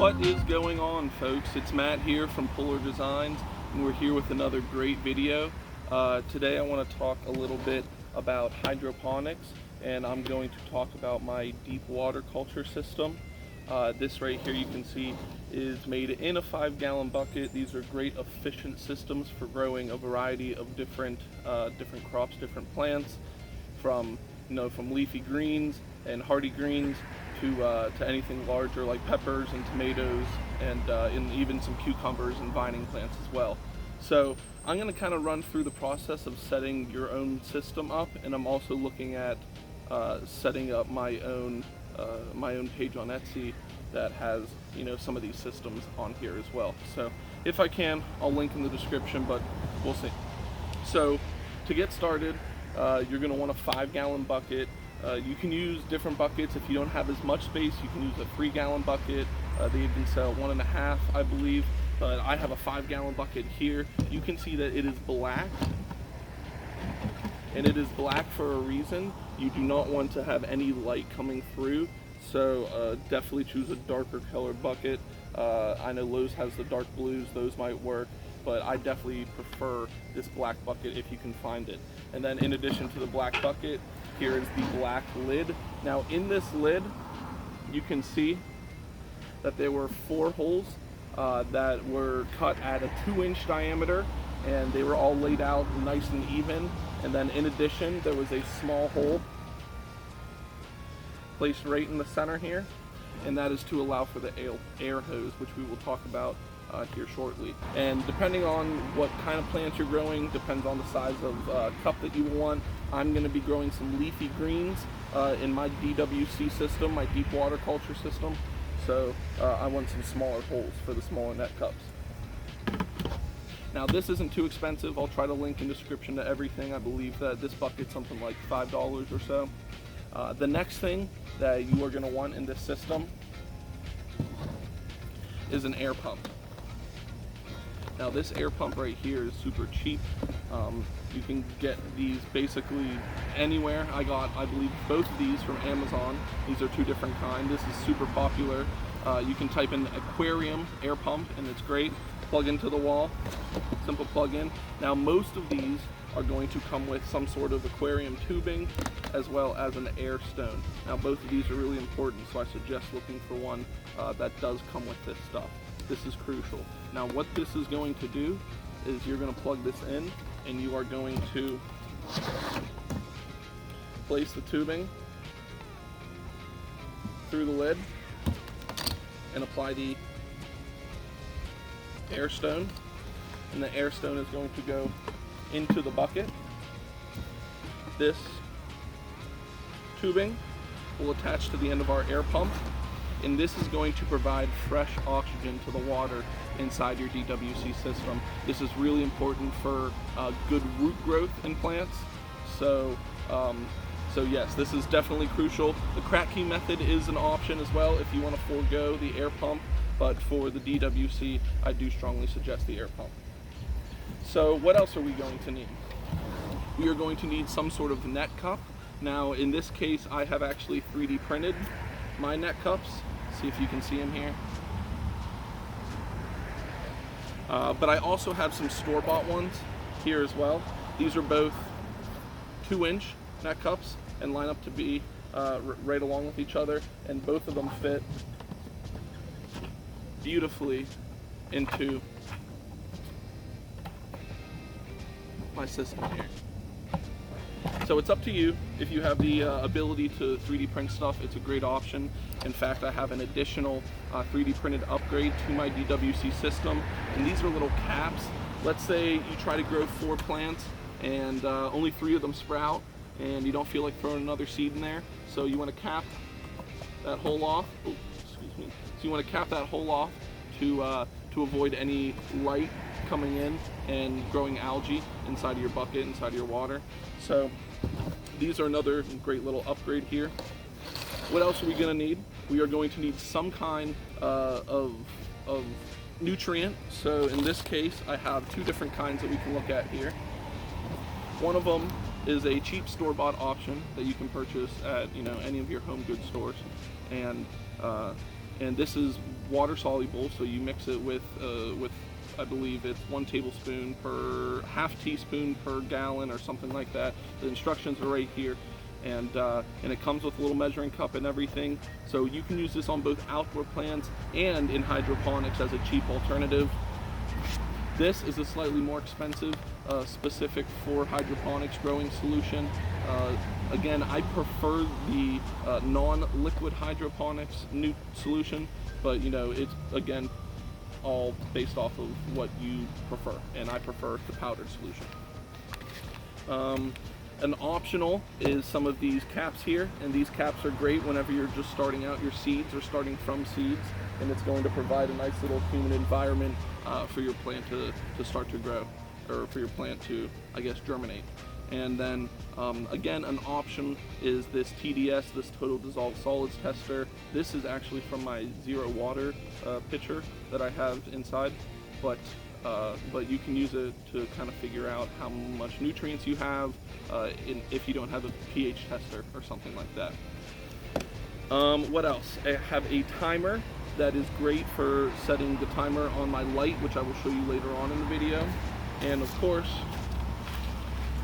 What is going on, folks? It's Matt here from Polar Designs, and we're here with another great video. Today I want to talk a little bit about hydroponics, and I'm going to talk about my deep water culture system. This right here you can see is made in a 5-gallon bucket. These are great efficient systems for growing a variety of different crops, different plants, from leafy greens and hardy greens to anything larger like peppers and tomatoes, and even some cucumbers and vining plants as well. So I'm going to kind of run through the process of setting your own system up, and I'm also looking at setting up my own page on Etsy that has some of these systems on here as well. So if I can, I'll link in the description, but we'll see. So to get started, you're going to want a 5-gallon bucket. You can use different buckets. If you don't have as much space, you can use a 3-gallon bucket. They even sell 1.5, I believe, but I have a 5-gallon bucket here. You can see that it is black, and it is black for a reason. You do not want to have any light coming through, so definitely choose a darker colored bucket. I know Lowe's has the dark blues, those might work, but I definitely prefer this black bucket if you can find it. And then in addition to the black bucket, here is the black lid. Now in this lid, you can see that there were 4 holes that were cut at a 2-inch diameter, and they were all laid out nice and even. And then in addition, there was a small hole placed right in the center here, and that is to allow for the air hose, which we will talk about here shortly. And depending on what kind of plants you're growing, depends on the size of cup that you want. I'm going to be growing some leafy greens in my DWC system, my deep water culture system. So I want some smaller holes for the smaller net cups. Now this isn't too expensive. I'll try to link in the description to everything. I believe that this bucket's something like $5 or so. The next thing that you are going to want in this system is an air pump. Now this air pump right here is super cheap. You can get these basically anywhere. I believe both of these from Amazon. These are 2 different kinds. This is super popular. You can type in aquarium air pump and it's great. Plug into the wall, simple plug in. Now most of these are going to come with some sort of aquarium tubing as well as an air stone. Now both of these are really important, so I suggest looking for one that does come with this stuff. This is crucial. Now what this is going to do is you're going to plug this in, and you are going to place the tubing through the lid and apply the air stone, and the air stone is going to go into the bucket. This tubing will attach to the end of our air pump, and this is going to provide fresh oxygen to the water inside your DWC system. This is really important for good root growth in plants. So yes, this is definitely crucial. The crack key method is an option as well if you want to forego the air pump, but for the DWC, I do strongly suggest the air pump. So what else are we going to need? We are going to need some sort of net cup. Now in this case, I have actually 3D printed my net cups. See if you can see them here. But I also have some store-bought ones here as well. These are both 2-inch net cups and line up to be right along with each other, and both of them fit beautifully into my system here. So it's up to you. If you have the ability to 3D print stuff, it's a great option. In fact, I have an additional 3D printed upgrade to my DWC system, and these are little caps. Let's say you try to grow 4 plants and only 3 of them sprout, and you don't feel like throwing another seed in there, so you want to cap that hole off. Oh, excuse me. So you want to cap that hole off to avoid any light coming in and growing algae inside of your bucket, inside of your water. So these are another great little upgrade here. What else are we going to need? We are going to need some kind of nutrient. So in this case, I have 2 different kinds that we can look at here. One of them is a cheap store-bought option that you can purchase at any of your home goods stores, and and this is water soluble, so you mix it with I believe it's 1 tablespoon per half teaspoon per gallon or something like that. The instructions are right here, and it comes with a little measuring cup and everything. So you can use this on both outdoor plants and in hydroponics as a cheap alternative. This is a slightly more expensive, specific for hydroponics growing solution. Again, I prefer the non-liquid hydroponics new solution, but you know, it's again all based off of what you prefer, and I prefer the powdered solution. An optional is some of these caps here, and these caps are great whenever you're just starting out your seeds or starting from seeds, and it's going to provide a nice little humid environment for your plant to start to grow, or for your plant to, I guess, germinate. And then again, an option is this TDS, this Total Dissolved Solids Tester. This is actually from my zero water pitcher that I have inside, but you can use it to kind of figure out how much nutrients you have if you don't have a pH tester or something like that. What else? I have a timer that is great for setting the timer on my light, which I will show you later on in the video. And of course,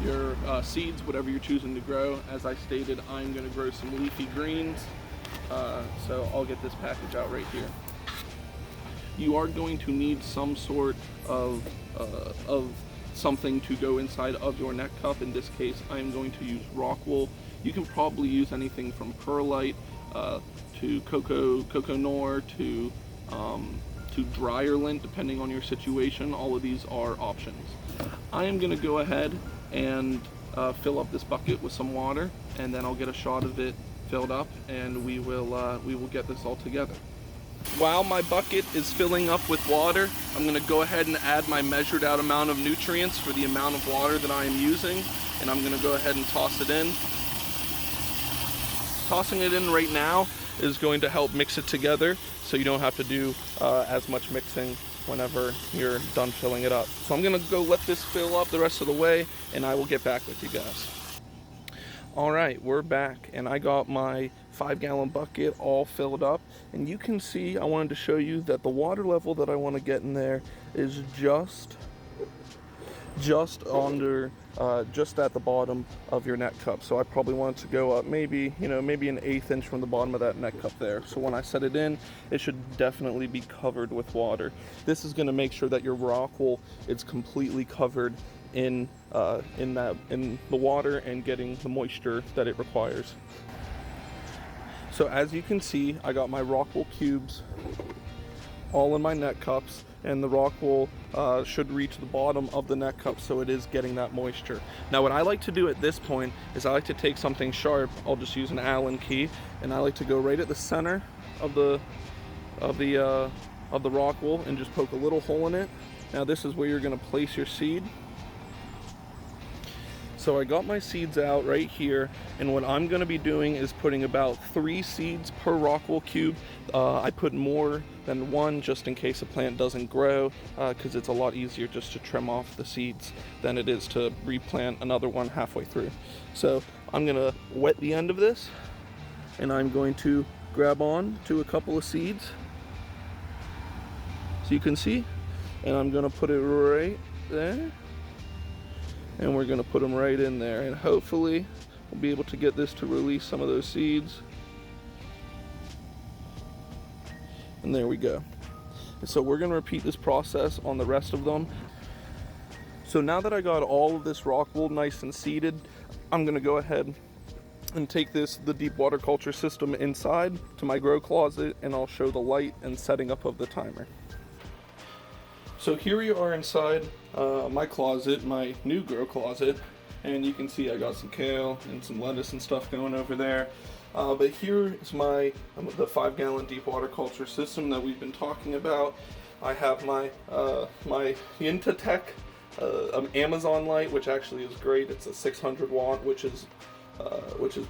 your seeds, whatever you're choosing to grow. As I stated, I'm going to grow some leafy greens, so I'll get this package out right here. You are going to need some sort of something to go inside of your net cup. In this case, I'm going to use rock wool. You can probably use anything from perlite to cocoa noir to dryer lint, depending on your situation. All of these are options. I am going to go ahead and fill up this bucket with some water, and then I'll get a shot of it filled up, and we will get this all together. While my bucket is filling up with water, I'm going to go ahead and add my measured out amount of nutrients for the amount of water that I am using, and I'm going to go ahead and toss it in. Tossing it in right now is going to help mix it together, so you don't have to do as much mixing whenever you're done filling it up. So I'm gonna go let this fill up the rest of the way, and I will get back with you guys. All right, we're back, and I got my 5-gallon bucket all filled up, and you can see I wanted to show you that the water level that I want to get in there is just under just at the bottom of your net cup. So I probably want it to go up maybe an 1/8 inch from the bottom of that net cup there. So when I set it in, it should definitely be covered with water. This is going to make sure that your rock wool is completely covered in the water and getting the moisture that it requires. So as you can see, I got my rock wool cubes all in my net cups, and the rock wool should reach the bottom of the net cup, so it is getting that moisture. Now what I like to do at this point is I like to take something sharp. I'll just use an Allen key, and I like to go right at the center of the rock wool and just poke a little hole in it. Now this is where you're going to place your seed. So I got my seeds out right here, and what I'm going to be doing is putting about 3 seeds per rock wool cube. I put more than 1 just in case a plant doesn't grow, because it's a lot easier just to trim off the seeds than it is to replant another one halfway through. So I'm going to wet the end of this, and I'm going to grab on to a couple of seeds, so you can see, and I'm going to put it right there. And we're going to put them right in there, and hopefully we'll be able to get this to release some of those seeds. And there we go. So we're going to repeat this process on the rest of them. So now that I got all of this rock wool nice and seeded, I'm going to go ahead and take the deep water culture system inside to my grow closet, and I'll show the light and setting up of the timer. So here we are inside my closet, my new grow closet, and you can see I got some kale and some lettuce and stuff going over there. But here is the 5-gallon deep water culture system that we've been talking about. I have my Yintatech Amazon light, which actually is great. It's a 600 watt, which is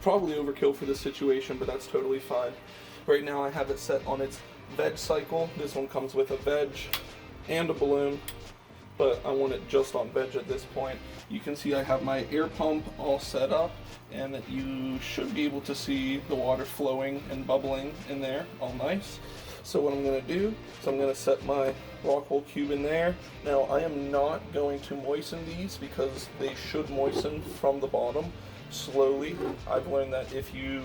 probably overkill for this situation, but that's totally fine. Right now I have it set on its veg cycle. This one comes with a veg and a balloon, but I want it just on veg at this point. You can see I have my air pump all set up, and that you should be able to see the water flowing and bubbling in there, all nice. So what I'm going to do is I'm going to set my rock wool cube in there. Now I am not going to moisten these because they should moisten from the bottom slowly. I've learned that if you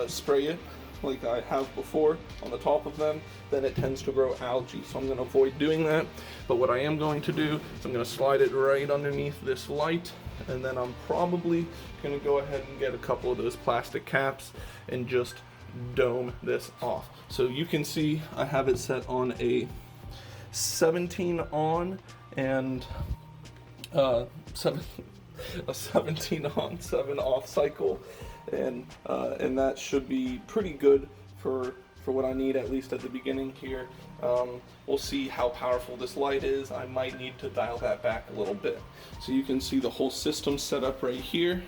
spray it like I have before on the top of them, then it tends to grow algae. So I'm going to avoid doing that. But what I am going to do is I'm going to slide it right underneath this light, and then I'm probably going to go ahead and get a couple of those plastic caps and just dome this off. So you can see I have it set on a 17 on and a 17 on, 7 off cycle, and that should be pretty good for what I need, at least at the beginning here. We'll see how powerful this light is. I might need to dial that back a little bit. So you can see the whole system set up right here.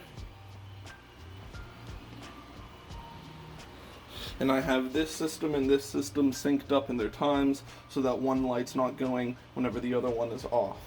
And I have this system and this system synced up in their times so that one light's not going whenever the other one is off.